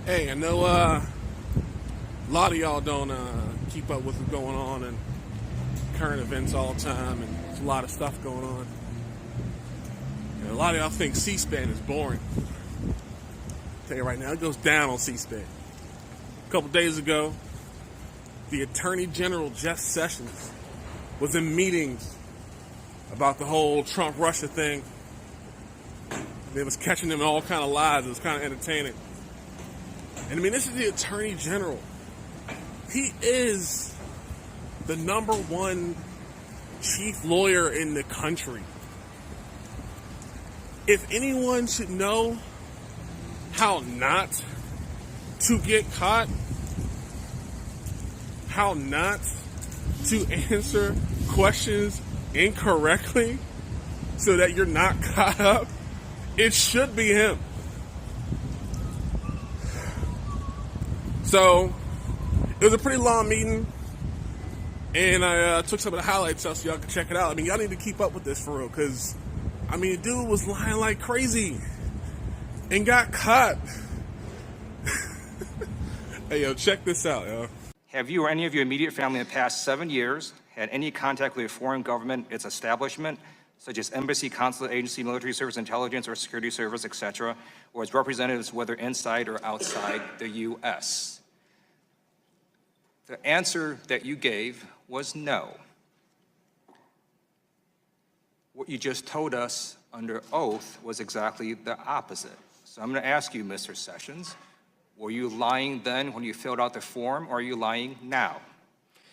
Hey, I know a lot of y'all don't keep up with what's going on and current events all the time, and there's a lot of stuff going on. And a lot of y'all think C-SPAN is boring. I'll tell you right now, it goes down on C-SPAN. A couple days ago, the Attorney General, Jeff Sessions, was in meetings about the whole Trump-Russia thing. They was catching him in all kind of lies. It was kind of entertaining. And I mean, this is the Attorney General. He is the #1 chief lawyer in the country. If anyone should know how not to get caught, how not to answer questions incorrectly so that you're not caught up, it should be him. So, it was a pretty long meeting, and I took some of the highlights out so y'all can check it out. I mean, y'all need to keep up with this for real, because, I mean, dude was lying like crazy and got caught. Hey, yo, check this out, yo. Have you or any of your immediate family in the past 7 years had any contact with a foreign government, its establishment, such as embassy, consulate agency, military service, intelligence, or security service, etc., or its representatives, whether inside or outside the U.S.? The answer that you gave was no. What you just told us under oath was exactly the opposite. So I'm going to ask you, Mr. Sessions, were you lying then when you filled out the form, or are you lying now?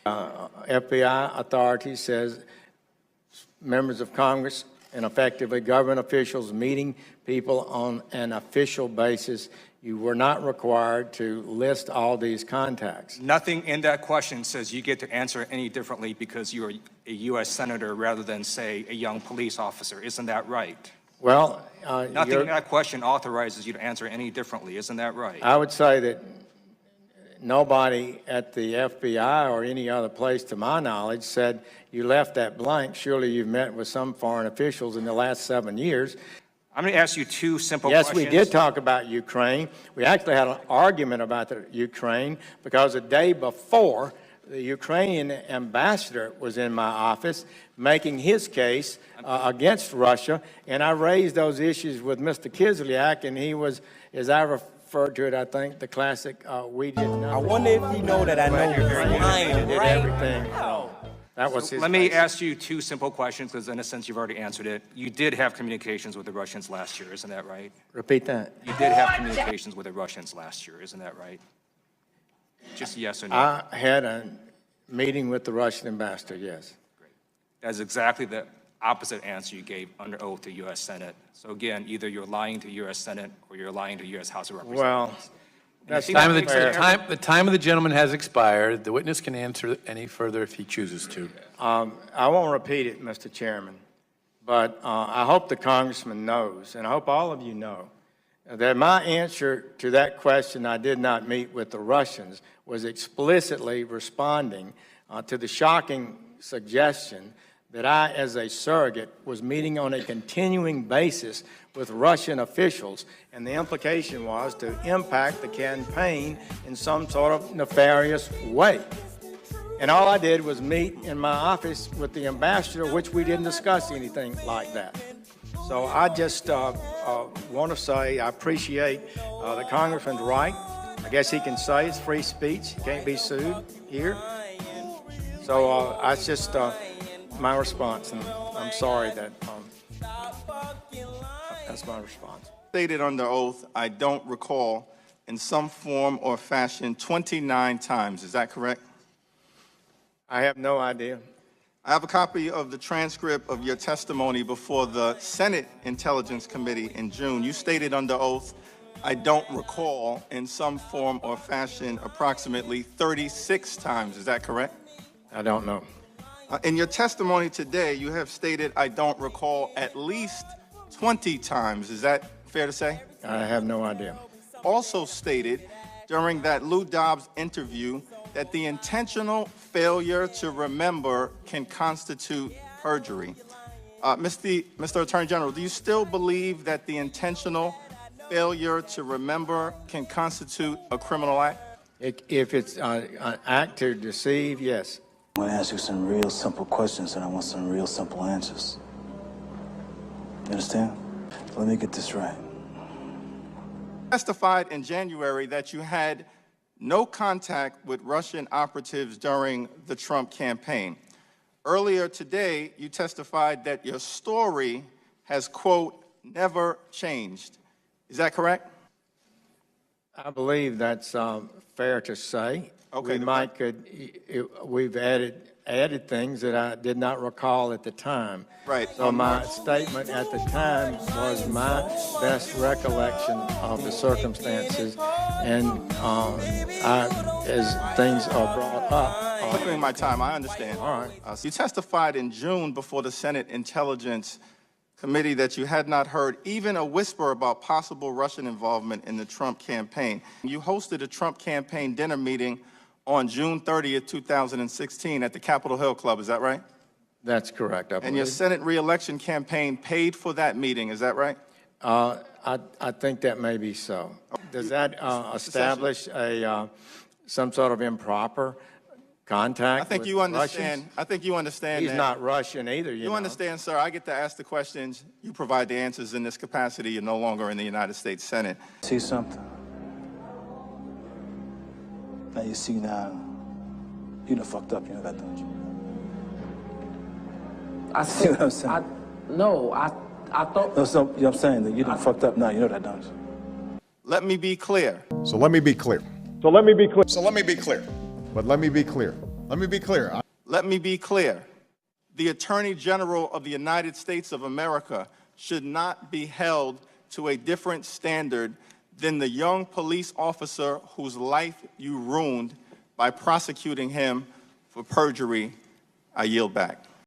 FBI authority says members of Congress and effectively government officials meeting people on an official basis. You were not required to list all these contacts. Nothing in that question says you get to answer any differently because you're a U.S. Senator rather than, say, a young police officer. Isn't that right? Well, nothing in that question authorizes you to answer any differently. Isn't that right? I would say that nobody at the FBI or any other place, to my knowledge, said you left that blank. Surely you've met with some foreign officials in the last 7 years. I'm going to ask you two simple questions. Yes, we did talk about Ukraine. We actually had an argument about the Ukraine because the day before, the Ukrainian ambassador was in my office making his case against Russia, and I raised those issues with Mr. Kislyak, and he was, as I referred to it, I think, the classic, we did nothing. I wonder if you know that I know you're lying, did right? Everything. That was his Let me case. ask you two simple questions, because in a sense you've already answered it. You did have communications with the Russians last year, isn't that right? Repeat that. You did have communications with the Russians last year, isn't that right? Just yes or no? I had a meeting with the Russian ambassador, yes. Great. That's exactly the opposite answer you gave under oath to U.S. Senate. So again, either you're lying to U.S. Senate or you're lying to U.S. House of Representatives. Well, that's The time of the gentleman has expired. The witness can answer any further if he chooses to. I won't repeat it, Mr. Chairman, but I hope the congressman knows, and I hope all of you know, that my answer to that question, I did not meet with the Russians, was explicitly responding to the shocking suggestion that I, as a surrogate, was meeting on a continuing basis with Russian officials, and the implication was to impact the campaign in some sort of nefarious way. And all I did was meet in my office with the ambassador, which we didn't discuss anything like that. So I just want to say I appreciate the congressman's right. I guess he can say it's free speech. He can't be sued here. So that's just my response, and I'm sorry that that's my response. Stated under oath, I don't recall, in some form or fashion, 29 times. Is that correct? I have no idea. I have a copy of the transcript of your testimony before the Senate Intelligence Committee in June. You stated under oath, I don't recall, in some form or fashion, approximately 36 times. Is that correct? I don't know. In your testimony today, you have stated, I don't recall, at least 20 times. Is that fair to say? I have no idea. Also stated during that Lou Dobbs interview that the intentional failure to remember can constitute perjury. Mr. Attorney General, do you still believe that the intentional failure to remember can constitute a criminal act? If it's an act to deceive, yes. I'm going to ask you some real simple questions, and I want some real simple answers. You understand? Let me get this right. Testified in January that you had no contact with Russian operatives during the Trump campaign. Earlier today, you testified that your story has, quote, never changed. Is that correct? I believe that's fair to say. Okay, We've added things that I did not recall at the time. Right. So my statement at the time was my best recollection of the circumstances, and as things are brought up. Clearing my time, I understand. All right. So you testified in June before the Senate Intelligence Committee that you had not heard even a whisper about possible Russian involvement in the Trump campaign. You hosted a Trump campaign dinner meeting on June 30th, 2016 at the Capitol Hill Club, is that right? That's correct, I believe. And your Senate reelection campaign paid for that meeting, is that right? I think that may be so. Does that establish some sort of improper contact? I think with you understand. Russians? I think you understand. He's that. not Russian either. You understand, sir? I get to ask the questions. You provide the answers in this capacity. You're no longer in the United States Senate. See something? Now you see now, you done fucked up, you know that, don't you? I See what I'm saying? I thought. No, so, you know what I'm saying? That you done fucked up now, you know that, don't you? Let me be clear. So let me be clear. But let me be clear. Let me be clear. The Attorney General of the United States of America should not be held to a different standard than the young police officer whose life you ruined by prosecuting him for perjury. I yield back.